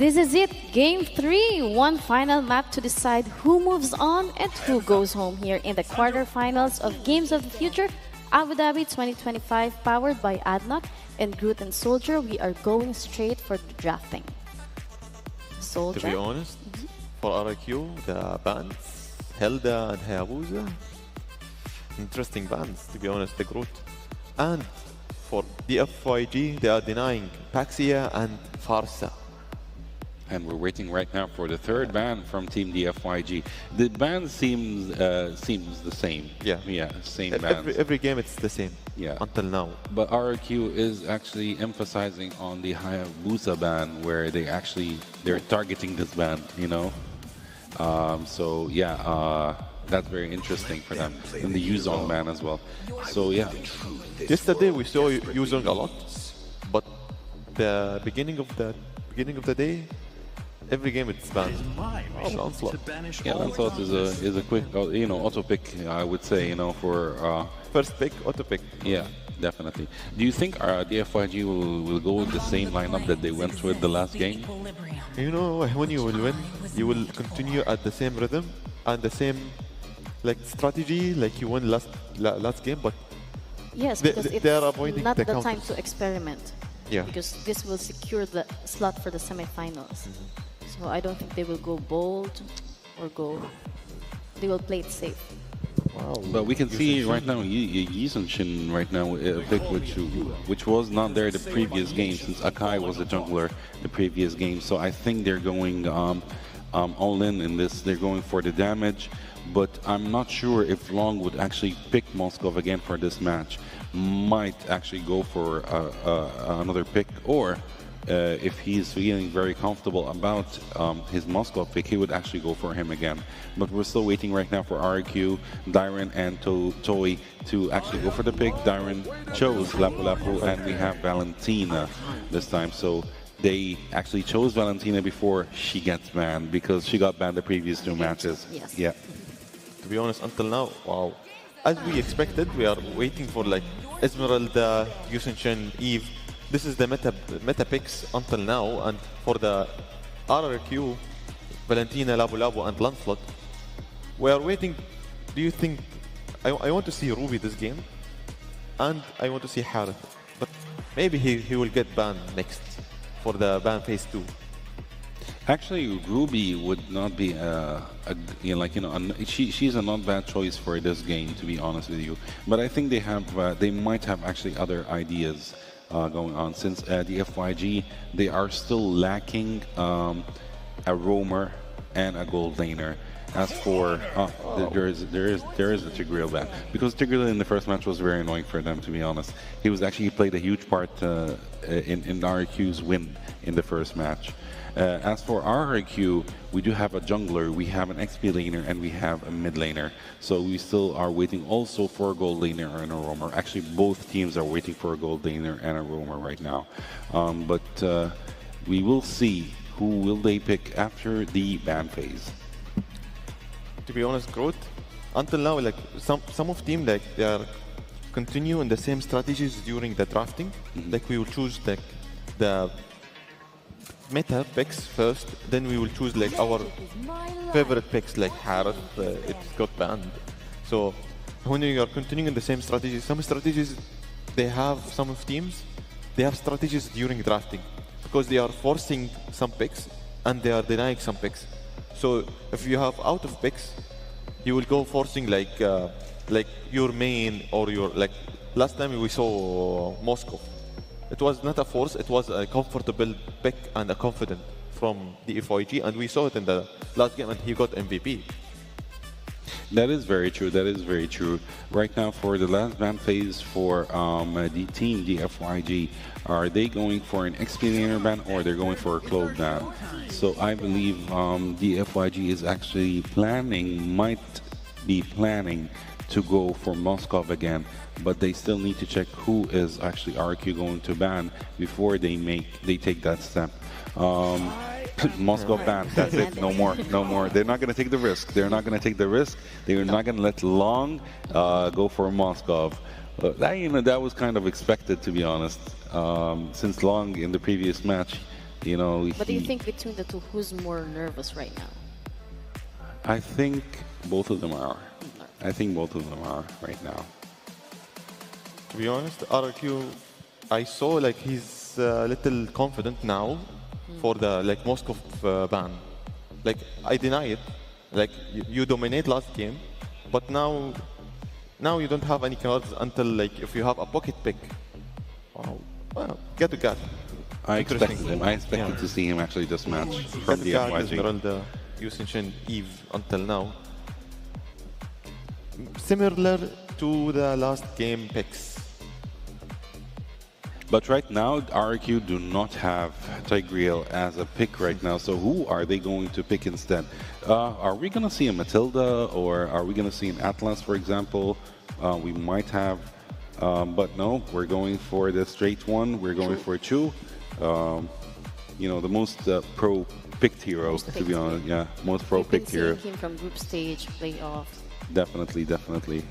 This is it, Game 3. One final map to decide who moves on and who goes home here in the quarterfinals of Games of the Future, Abu Dhabi 2025, powered by ADNOC. And Groot and Soldier, we are going straight for the drafting. Soldier? To be honest, for RRQ, the bands, Helda and Hayabusa, interesting bands, to be honest, the Groot. And for DFYG, they are denying Paxia and Farsa. And we're waiting right now for the third ban from Team DFYG. The ban seems the same. Yeah, same ban. Every game it's the same. Yeah, until now. But RRQ is actually emphasizing on the Hayabusa ban, where they're targeting this ban. You know, so yeah, that's very interesting for them. And the Yuzong ban as well. So yeah. Yesterday we saw Yuzong a lot, but the beginning of the day. Every game it's banned. Lancelot. Yeah, Lancelot is a quick, auto pick. I would say, for first pick, auto pick. Yeah, definitely. Do you think DFYG will go with the same lineup that they went with the last game? You know, when you will win, you will continue at the same rhythm and the same strategy like you won last game, but yes, because they are avoiding not the the counters. time to experiment. Yeah. Because this will secure the slot for the semifinals. So I don't think they will go bold or they will play it safe. Wow. But we can see right now, Yizong right now, a pick which was not there the previous game, since Akai was the jungler the previous game. So I think they're going all in this. They're going for the damage. But I'm not sure if Long would actually pick Moskov again for this match. Might actually go for another pick, or if he's feeling very comfortable about his Moskov pick, he would actually go for him again. But we're still waiting right now for RRQ, Dyron, and Toy to actually go for the pick. Dyron chose Lapu Lapu, and we have Valentina this time. So they actually chose Valentina before she gets banned, because she got banned the previous two matches. Yes. Yeah. To be honest, until now, wow. As we expected, we are waiting for Esmeralda, Yusen Eve. This is the meta picks until now, and for the RRQ, Valentina, Labu Labu, and Lancelot, we are waiting. Do you think I want to see Ruby this game, and I want to see Harith, but maybe he will get banned next for the ban phase 2. Actually, Ruby would not be she's a not bad choice for this game, to be honest with you. But I think they might have actually other ideas going on, since the FYG, they are still lacking a roamer and a gold laner. As for there is a Tigreal ban, because Tigreal in the first match was very annoying for them, to be honest. He played a huge part in RRQ's win in the first match. As for RRQ, we do have a jungler, we have an XP laner, and we have a mid laner. So we still are waiting also for a gold laner and a roamer. Actually, both teams are waiting for a gold laner and a roamer right now. But we will see who will they pick after the ban phase. To be honest, Groot, until now, some of team they are continuing the same strategies during the drafting. We will choose the meta picks first, then we will choose our favorite picks like Harith. It got banned. So when you are continuing the same strategies, some strategies some of teams they have strategies during drafting, because they are forcing some picks and they are denying some picks. So if you have out of picks, you will go forcing your main, or your last time we saw Moscow. It was not a force, it was a comfortable pick and a confident from the FYG, and we saw it in the last game, and he got MVP. That is very true. That is very true. Right now, for the last ban phase for the team DFYG, are they going for an XP laner ban, or they're going for a clove ban? So I believe DFYG is actually might be planning to go for Moskov again, but they still need to check who is actually RQ going to ban before they take that step. Moskov ban, that's it, no more. They're not going to take the risk. They're not going to let Long go for Moskov. That was kind of expected, to be honest, since Long in the previous match, You know, But do you think between the two, who's more nervous right now? I think both of them are. I think both of them are right now. To be honest, RRQ, I saw like he's a little confident now for the like Moscow ban. Like I deny it. Like you dominate last game, but now you don't have any cards until like if you have a pocket pick. Wow. Well, get to get. I expected to see him actually this match from the FYG. Esmeralda, Yusin Eve until now. Similar to the last game picks. But right now, RRQ do not have Tigreal as a pick right now. So who are they going to pick instead? Are we going to see a Matilda, or are we going to see an Atlas, for example? We might have, but no, we're going for the straight one. We're going for Chu. You know, the most pro-picked hero, to be honest. Yeah, most pro-picked hero. Him from group stage, playoffs. Definitely, definitely.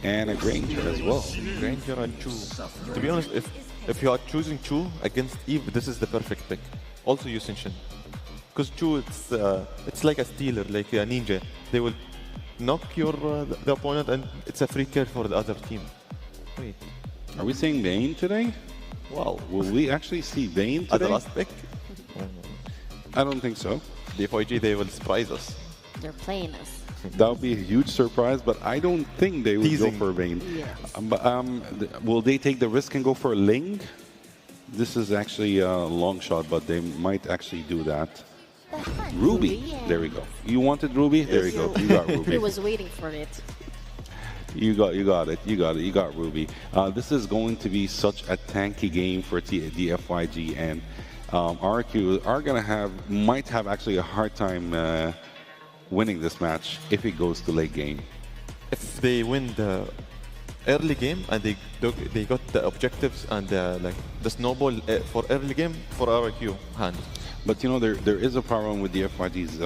And a Granger as well. Granger and Chu. To be honest, if you are choosing Chu against Eve, this is the perfect pick. Also Yusin Shin. Because Chu, it's like a stealer, like a ninja. They will knock your the opponent, and it's a free kill for the other team. Wait. Are we seeing Vayne today? Wow. Will we actually see Vayne today? At the last pick? I don't think so. The FYG, they will surprise us. They're playing us. That would be a huge surprise, but I don't think they would go for Vayne. Yes. Will they take the risk and go for Ling? This is actually a long shot, but they might actually do that. Ruby. There we go. You wanted Ruby? There you go. You got Ruby. He was waiting for it. You got it. You got Ruby. This is going to be such a tanky game for the FYG, and RRQ are might have actually a hard time winning this match if it goes to late game. If they win the early game and they got the objectives and like the snowball for early game for RRQ hand. But you know, there is a problem with the FYG's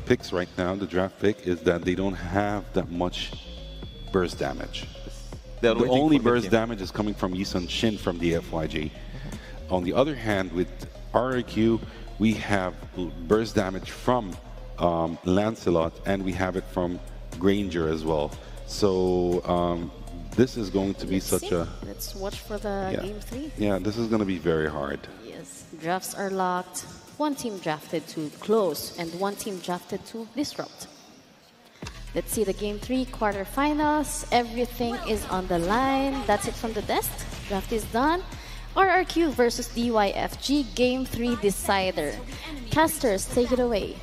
picks right now. The draft pick is that they don't have that much burst damage. The only burst damage is coming from Yisun Shin from the FYG. On the other hand, with RRQ, we have burst damage from Lancelot, and we have it from Granger as well. So this is going to be Let's watch for the game 3. Yeah, this is going to be very hard. Yes, drafts are locked. One team drafted to close, and one team drafted to disrupt. Let's see the game 3 quarterfinals. Everything is on the line. That's it from the desk. Draft is done. RRQ versus DYFG game 3 decider. Casters, take it away.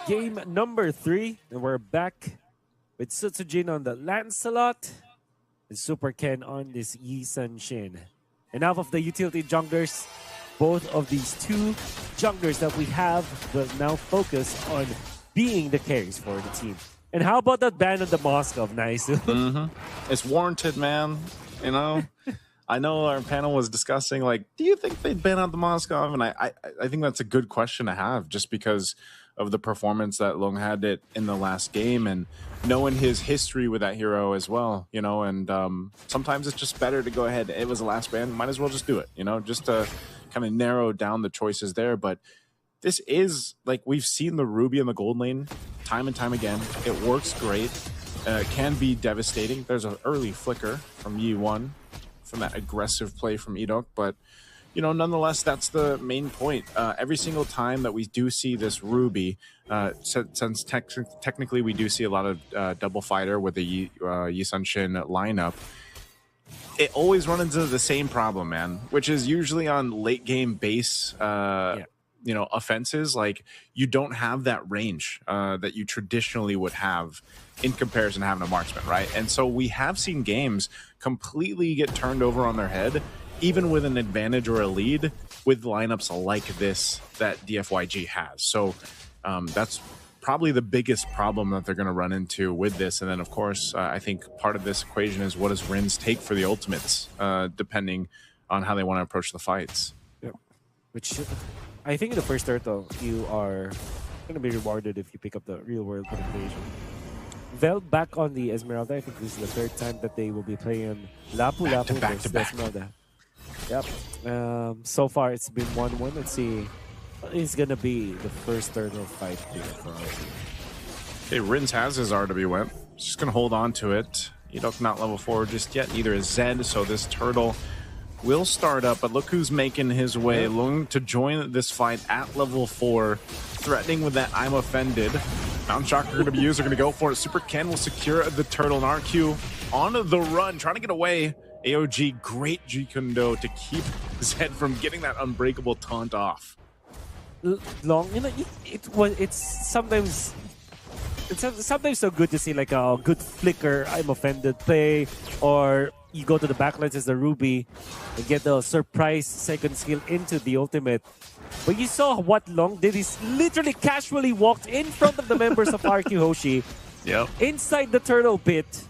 Game number 3, and we're back with Sutsujin on the Lancelot and Super Ken on this Yisun Shin. Enough of the utility junglers. Both of these two junglers that we have will now focus on being the carries for the team. And how about that ban on the Moskov, Naisu? It's warranted, man. You know, I know our panel was discussing, like, do you think they'd ban out the Moskov? And I think that's a good question to have, just because of the performance that Long had it in the last game, and knowing his history with that hero as well, you know, and sometimes it's just better to go ahead. It was the last ban, might as well just do it, you know, just to kind of narrow down the choices there. But this is, like, we've seen the Ruby and the gold lane time and time again. It works great. Can be devastating. There's an early flicker from Yi1 from that aggressive play from Edok, but you know, nonetheless, that's the main point. Every single time that we do see this Ruby, since technically we do see a lot of double fighter with the Yisun Shin lineup, it always runs into the same problem, man, which is usually on late game base, you know, offenses. Like, you don't have that range that you traditionally would have in comparison to having a marksman, right? And so we have seen games completely get turned over on their head, even with an advantage or a lead, with lineups like this that DFYG has. So that's probably the biggest problem that they're going to run into with this. And then, of course, I think part of this equation is, what does Rins take for the ultimates, depending on how they want to approach the fights. Yep. Which I think in the first turtle, you are going to be rewarded if you pick up the real world penetration. Vel back on the Esmeralda. I think this is the third time that they will be playing Lapu Lapu versus the Esmeralda. Yep. So far, it's been 1-1. Let's see what is going to be the first turtle fight here for us. Okay, Rins has his RWM. Just going to hold on to it. Edok not level 4 just yet. Neither is Zed, so this turtle will start up. But look who's making his way. Looking to join this fight at level 4. Threatening with that I'm offended. Mountain Shocker going to be used. They're going to go for it. Super Ken will secure the turtle. And RQ on the run, trying to get away. AOG, great G-Kundo to keep Zed from getting that unbreakable taunt off. Long, you know, it's sometimes so good to see like a good flicker, I'm offended play, or you go to the backlines as the Ruby and get the surprise second skill into the ultimate. But you saw what Long did. He's literally casually walked in front of the members of RRQ HOSHI, inside the turtle pit,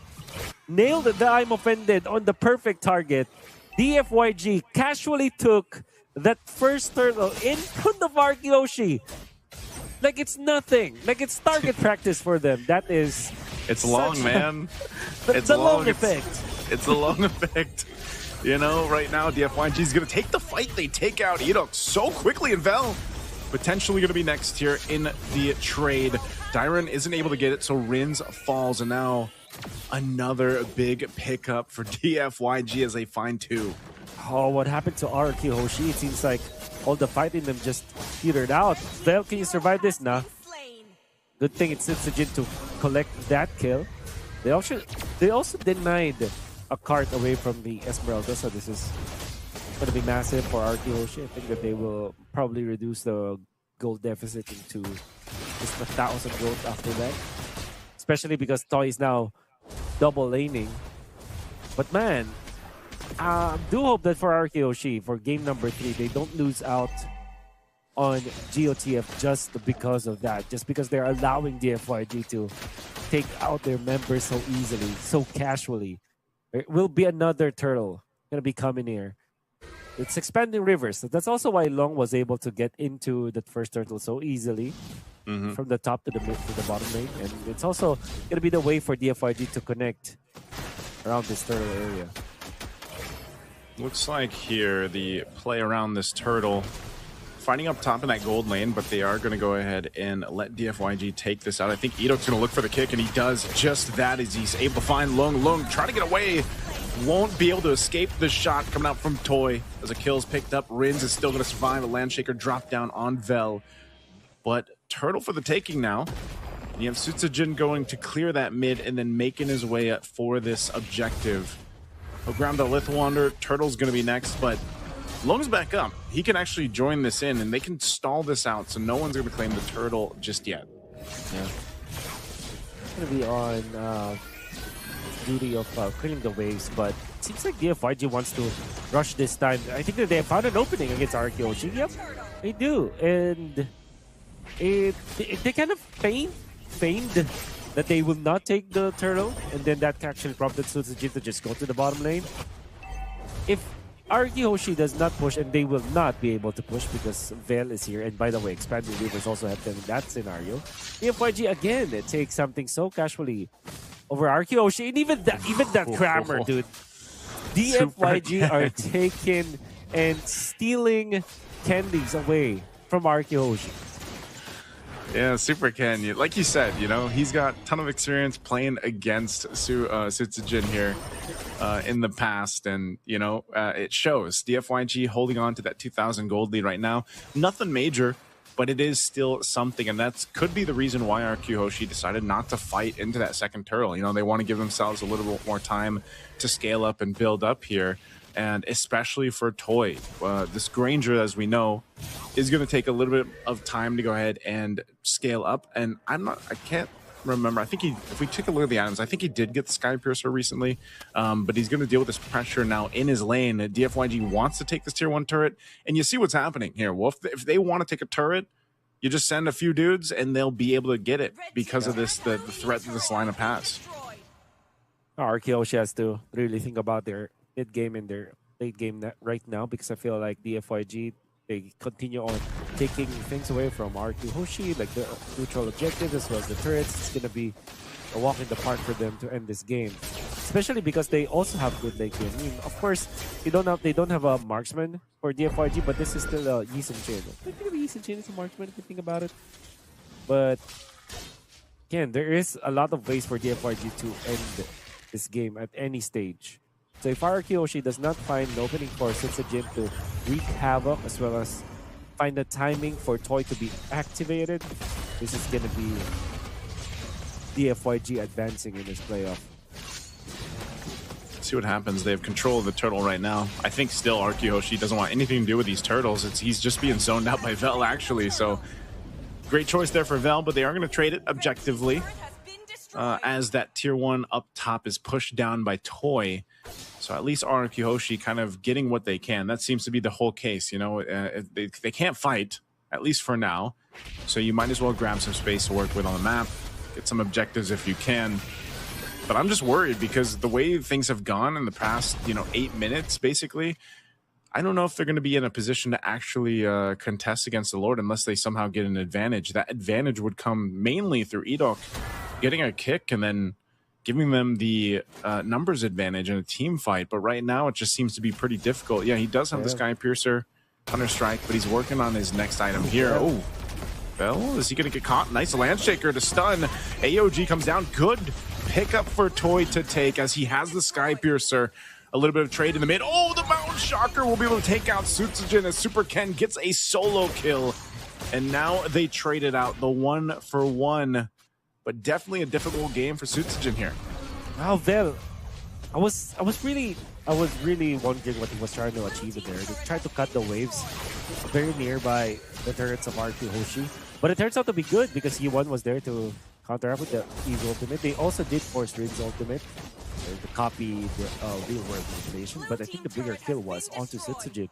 nailed the I'm offended on the perfect target. DFYG casually took that first turtle in front of RRQ HOSHI. Like it's nothing. Like it's target practice for them. That is... It's long, man. It's the long effect. It's the long effect. You know, right now, DFYG is going to take the fight. They take out Edok so quickly, and Vel potentially going to be next here in the trade. Dyron isn't able to get it, so Rins falls, and now another big pickup for DFYG as they find 2. Oh, what happened to RRQ HOSHI? It seems like all the fight in them just petered out. Vel, can you survive this? Nah. Good thing it's Sitsujin to collect that kill. They also denied a cart away from the Esmeralda, so this is going to be massive for RRQ HOSHI. I think that they will probably reduce the gold deficit into just 1,000 gold after that. Especially because Toy is now double laning. But man, I do hope that for RRQ HOSHI, for game number 3, they don't lose out on GOTF just because of that. Just because they're allowing DFYG to take out their members so easily, so casually. There will be another turtle going to be coming here. It's expanding rivers. So that's also why Long was able to get into that first turtle so easily. From the top to the mid to the bottom lane. And it's also going to be the way for DFYG to connect around this turtle area. Looks like here the play around this turtle, fighting up top in that gold lane, but they are going to go ahead and let DFYG take this out. I think Edok's going to look for the kick, and he does just that as he's able to find Lung. Lung trying to get away, won't be able to escape the shot coming out from Toy. As a kill's picked up, Rins is still going to survive. A Landshaker drop down on Vel. But turtle for the taking now. You have Sutsujin going to clear that mid and then making his way up for this objective. He'll grab the Lithwander. Turtle's going to be next, but Lung's back up. He can actually join this in, and they can stall this out, so no one's going to claim the turtle just yet. Yeah. It's going to be on duty of clearing the waves, but it seems like DFYG wants to rush this time. I think that they have found an opening against RRQ HOSHI. Yep, they do. And they kind of feigned that they will not take the turtle, and then that actually prompted Sutsujin to just go to the bottom lane. If RRQ HOSHI does not push, and they will not be able to push because Vel is here, and by the way, Expanding Rivers also have them in that scenario. DFYG again, it takes something so casually over RRQ HOSHI, and even that Crammer, dude. DFYG are taking and stealing candies away from RRQ HOSHI. Yeah, Super Ken, like you said, you know, he's got a ton of experience playing against Sutsujin here in the past, and, you know, it shows. DFYG holding on to that 2,000 gold lead right now. Nothing major, but it is still something, and that could be the reason why RRQ HOSHI decided not to fight into that second turtle. You know, they want to give themselves a little bit more time to scale up and build up here. And especially for Toy, this Granger, as we know, is going to take a little bit of time to go ahead and scale up. And I can't remember. I think if we take a look at the items, I think he did get the Sky Piercer recently, but he's going to deal with this pressure now in his lane. DFYG wants to take this tier 1 turret, and you see what's happening here. Well, if they want to take a turret, you just send a few dudes, and they'll be able to get it because of this the threat that this lineup has. RRQ HOSHI has to really think about their mid-game and their late game right now, because I feel like DFYG, they continue on taking things away from RRQ HOSHI, like the neutral objectives as well as the turrets. It's going to be a walk in the park for them to end this game. Especially because they also have good late game. I mean, of course, they don't have a marksman for DFYG, but this is still a Yi Sun-shin. I think Yi Sun-shin is a marksman if you think about it. But again, there is a lot of ways for DFYG to end this game at any stage. So if RRQ HOSHI does not find an opening for Sutsujin to wreak havoc as well as find the timing for Toy to be activated, this is going to be DFYG advancing in this playoff. See what happens. They have control of the turtle right now. I think still RRQ HOSHI doesn't want anything to do with these turtles. He's just being zoned out by Vel, actually. So great choice there for Vel, but they are going to trade it objectively as that tier 1 up top is pushed down by Toy. So at least RRQ HOSHI kind of getting what they can. That seems to be the whole case. You know, they can't fight, at least for now. So you might as well grab some space to work with on the map. Get some objectives if you can. But I'm just worried because the way things have gone in the past, 8 minutes, basically, I don't know if they're going to be in a position to actually contest against the Lord unless they somehow get an advantage. That advantage would come mainly through Edok getting a kick and then giving them the numbers advantage in a team fight. But right now, it just seems to be pretty difficult. Yeah, he does have the Sky Piercer, Counter-Strike, but he's working on his next item here. Oh, Bell, is he going to get caught? Nice Landshaker to stun. AOG comes down. Good pickup for Toy to take as he has the Sky Piercer. A little bit of trade in the mid. Oh, the Mountain Shocker will be able to take out Sutsujin as Super Ken gets a solo kill. And now they traded out the 1-for-1. But definitely a difficult game for Sutsujin here. Wow, Vel, I was really wondering what he was trying to achieve in there. They tried to cut the waves very nearby the turrets of RRQ HOSHI. But it turns out to be good because Yi1 was there to counteract with the E's ultimate. They also did force Rin's ultimate to copy the real-world manipulation. But I think the bigger kill was onto Sutsujin.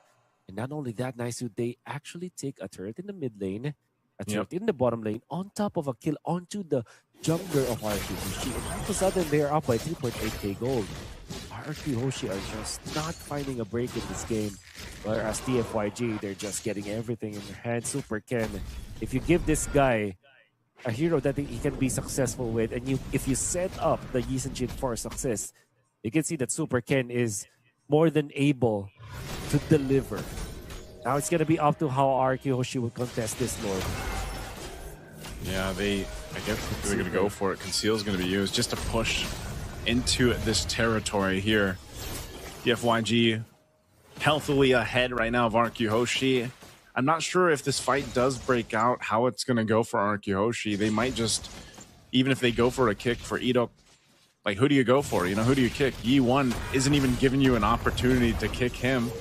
And not only that, nice, they actually take a turret in the mid lane, a turret in the bottom lane, on top of a kill onto the jungler of RRQ HOSHI. And all of a sudden, they're up by 3.8k gold. RRQ HOSHI are just not finding a break in this game. Whereas DFYG, they're just getting everything in their hands. Super Ken, if you give this guy a hero that he can be successful with, and if you set up the Yi Sun-shin for success, you can see that Super Ken is more than able to deliver. Now it's going to be up to how RRQ HOSHI will contest this Lord. Yeah, I guess they're going to go for it. Conceal is going to be used just to push into this territory here. DFYG healthily ahead right now of RRQ HOSHI. I'm not sure if this fight does break out, how it's going to go for RRQ HOSHI. They might just, even if they go for a kick for Edok, like, who do you go for? Who do you kick? Yi1 isn't even giving you an opportunity to kick him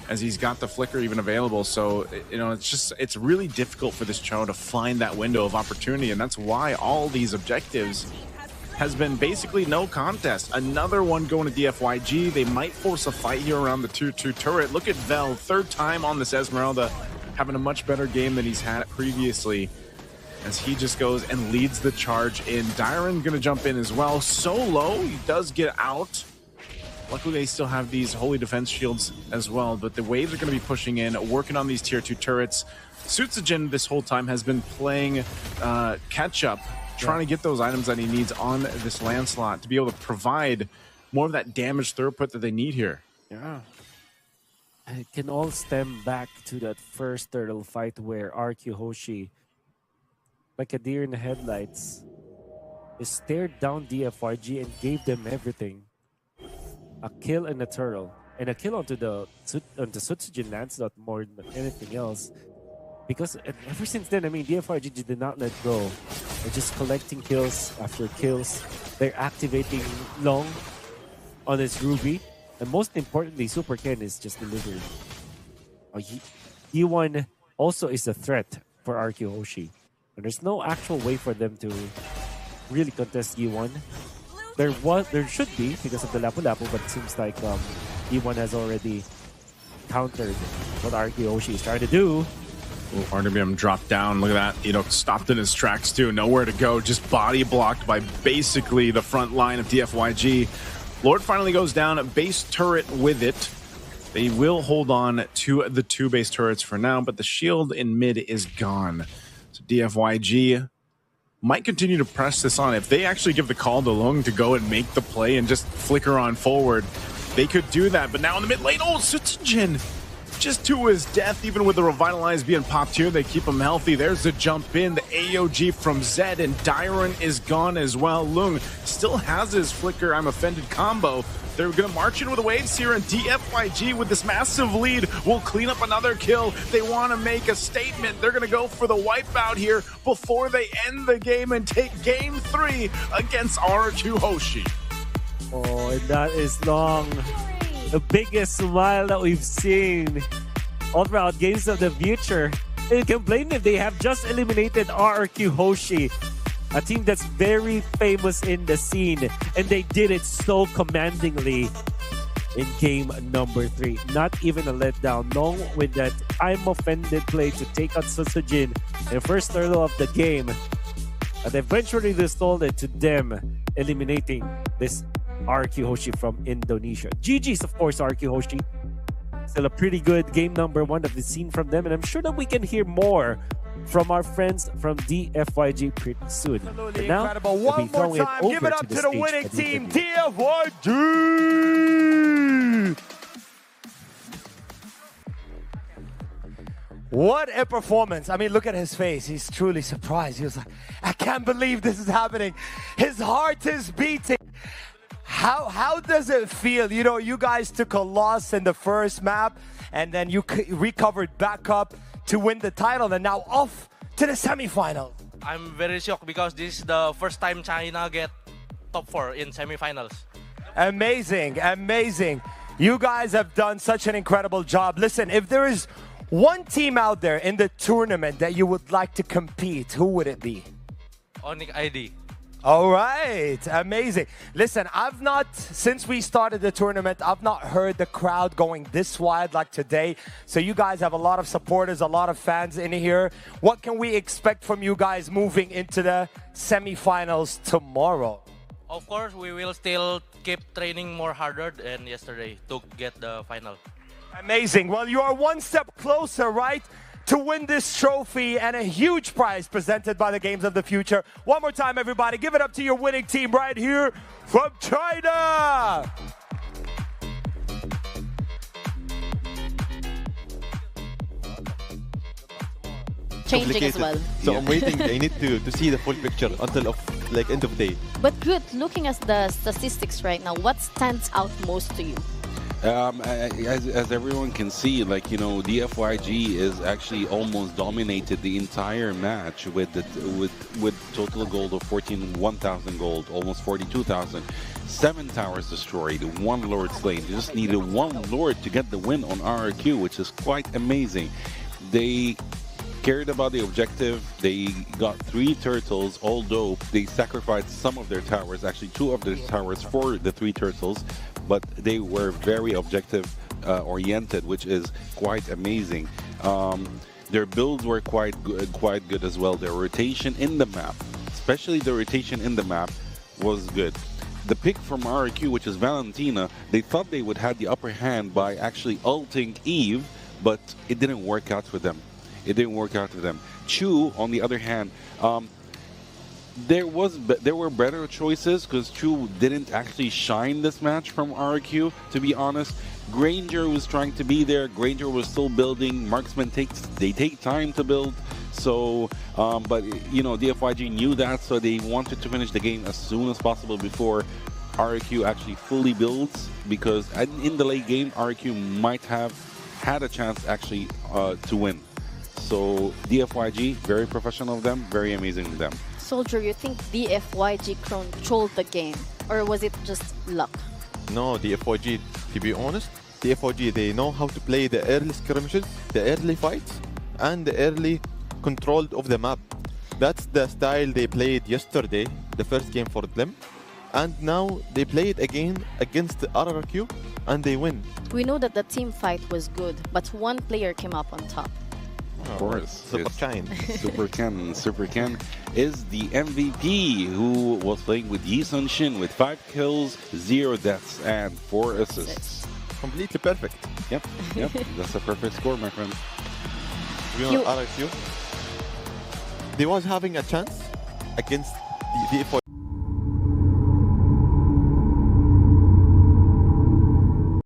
as he's got the flicker even available. So, it's really difficult for this Cho to find that window of opportunity. And that's why all these objectives has been basically no contest. Another one going to DFYG. They might force a fight here around the 2-2 turret. Look at Vel, third time on this Esmeralda, having a much better game than he's had previously, as he just goes and leads the charge in. Dyron gonna jump in as well. Solo, he does get out. Luckily, they still have these holy defense shields as well, but the waves are gonna be pushing in, working on these tier 2 turrets. Sutsujin this whole time has been playing catch-up, trying to get those items that he needs on this land slot to be able to provide more of that damage throughput that they need here. Yeah. It can all stem back to that first turtle fight where RRQ HOSHI, like a deer in the headlights, stared down DFYG and gave them everything. A kill and a turtle. And a kill onto the Sutsujin Lancelot more than anything else. Because ever since then, I mean, DFYG did not let go. They're just collecting kills after kills. They're activating Long on his Ruby. And most importantly, Super Ken is just delivering. Yi1 also is a threat for RRQ HOSHI. And there's no actual way for them to really contest Yi1. There should be because of the Lapu Lapu, but it seems like Yi1 has already countered what RRQ HOSHI is trying to do. Oh, RWM dropped down. Look at that. Stopped in his tracks too. Nowhere to go. Just body blocked by basically the front line of DFYG. Lord finally goes down. Base turret with it. They will hold on to the 2 base turrets for now, but the shield in mid is gone. So DFYG might continue to press this on. If they actually give the call to Lung to go and make the play and just flicker on forward, they could do that. But now in the mid lane, oh, Sutsujin just to his death, even with the Revitalize being popped here. They keep him healthy. There's the jump in, the AOG from Zed, and Dyron is gone as well. Lung still has his Flicker I'm Offended combo. They're going to march in with the waves here, and DFYG with this massive lead will clean up another kill. They want to make a statement. They're going to go for the wipeout here before they end the game and take game 3 against RRQ HOSHI. Oh, and that is Long. The biggest smile that we've seen all throughout Games of the Future. And you can blame them. They have just eliminated RRQ HOSHI, a team that's very famous in the scene, and they did it so commandingly in game number 3. Not even a letdown. Long with that I'm Offended play to take out Sutsujin in the first turtle of the game. And eventually they stole it to them, eliminating this RRQ HOSHI from Indonesia. GG's, of course, RRQ HOSHI. Still a pretty good game number 1 that we've seen from them, and I'm sure that we can hear more from our friends from DFYG pretty soon. Absolutely now, incredible. One more time, give it up to the winning team, DFYG! What a performance. I mean, look at his face. He's truly surprised. He was like, I can't believe this is happening. His heart is beating. How does it feel? You know, you guys took a loss in the first map, and then you recovered back up to win the title, and now off to the semifinals. I'm very shocked because this is the first time China get top 4 in semifinals. Amazing, amazing. You guys have done such an incredible job. Listen, if there is one team out there in the tournament that you would like to compete, who would it be? Onyx ID. All right, amazing. Listen, since we started the tournament, I've not heard the crowd going this wild like today. So you guys have a lot of supporters, a lot of fans in here. What can we expect from you guys moving into the semifinals tomorrow? Of course, we will still keep training more harder than yesterday to get the final. Amazing. Well, you are one step closer, right, to win this trophy and a huge prize presented by the Games of the Future. One more time, everybody. Give it up to your winning team right here from China. Changing as well. So I'm waiting. I need to see the full picture until end of day. But good, looking at the statistics right now, what stands out most to you? As everyone can see, like, you know, DFYG is actually almost dominated the entire match with total gold of 1,000 gold, almost 42,000. 7 towers destroyed, 1 Lord slain. They just needed 1 Lord to get the win on RRQ, which is quite amazing. They cared about the objective. They got 3 turtles, although they sacrificed some of their towers, actually 2 of their towers for the 3 turtles, but they were very objective oriented, which is quite amazing. Their builds were quite good as well. Their rotation in the map, especially the rotation in the map, was good. The pick from RRQ, which is Valentina, they thought they would have the upper hand by actually ulting Eve, but it didn't work out for them. Chu, on the other hand, there were better choices because Chu didn't actually shine this match from RRQ, to be honest. Granger was trying to be there. Granger was still building. Marksman take time to build. So, but you know, DFYG knew that, so they wanted to finish the game as soon as possible before RRQ actually fully builds, because in the late game, RRQ might have had a chance actually to win. So DFYG, very professional of them, very amazing of them. Soldier, you think DFYG controlled the game, or was it just luck? No, DFYG, to be honest, DFYG, they know how to play the early skirmishes, the early fights, and the early control of the map. That's the style they played yesterday, the first game for them. And now they play it again against RRQ, and they win. We know that the team fight was good, but one player came up on top. Of course. Super Ken. Super Ken is the MVP, who was playing with Yi Sun Shin with 5 kills, 0 deaths, and 4 assists. Completely perfect. Yep. That's a perfect score, my friend. You know, RRQ, they was having a chance against the FY